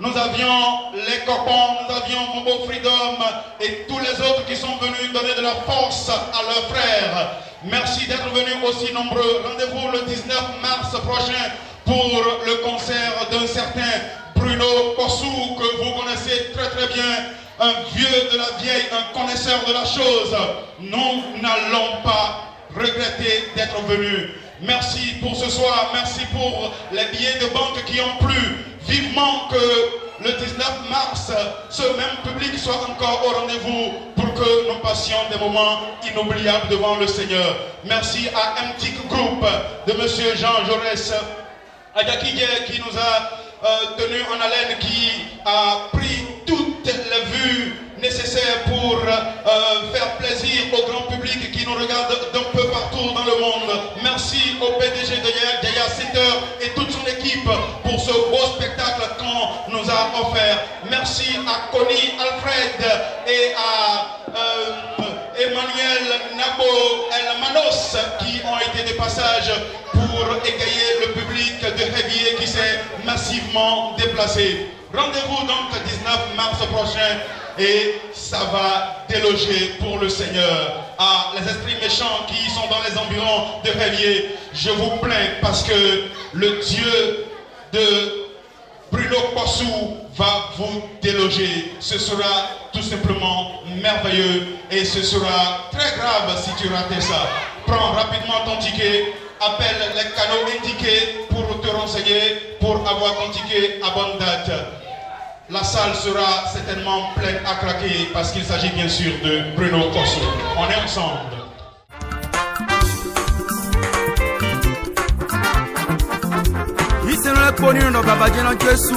Speaker 2: Nous avions les Copons, nous avions Mobo Freedom et tous les autres qui sont venus donner de la force à leurs frères. Merci d'être venus aussi nombreux. Rendez-vous le 19 mars prochain pour le concert d'un certain Bruno Kossou que vous connaissez très très bien. Un vieux de la vieille, un connaisseur de la chose. Nous n'allons pas regretter d'être venus. Merci pour ce soir, merci pour les billets de banque qui ont plu. Vivement que le 19 mars, ce même public soit encore au rendez-vous pour que nous passions des moments inoubliables devant le Seigneur. Merci à MTIC Group de M. Jean Jaurès, à Yakidje qui nous a tenus en haleine, qui a pris toutes les vues nécessaires pour faire plaisir au grand public qui nous regarde d'un peu partout dans le monde. Merci au PDG de Jaya Center et toute son équipe pour ce beau spectacle qu'on nous a offert. Merci à Connie Alfred et à Emmanuel Nabo El Manos qui ont été de passage pour égayer le public de Réveillé qui s'est massivement déplacé. Rendez-vous donc le 19 mars prochain et ça va déloger pour le Seigneur. Ah, les esprits méchants qui sont dans les environs de Réveillé, je vous plains parce que le Dieu de Bruno Kossou va vous déloger. Ce sera tout simplement merveilleux et ce sera très grave si tu rates ça. Prends rapidement ton ticket, appelle les canaux indiqués pour te renseigner, pour avoir ton ticket à bonne date. La salle sera certainement pleine à craquer parce qu'il s'agit bien sûr de Bruno Kossou. On est ensemble.
Speaker 1: Ici nous les connus dans Baba Djenan Jesu.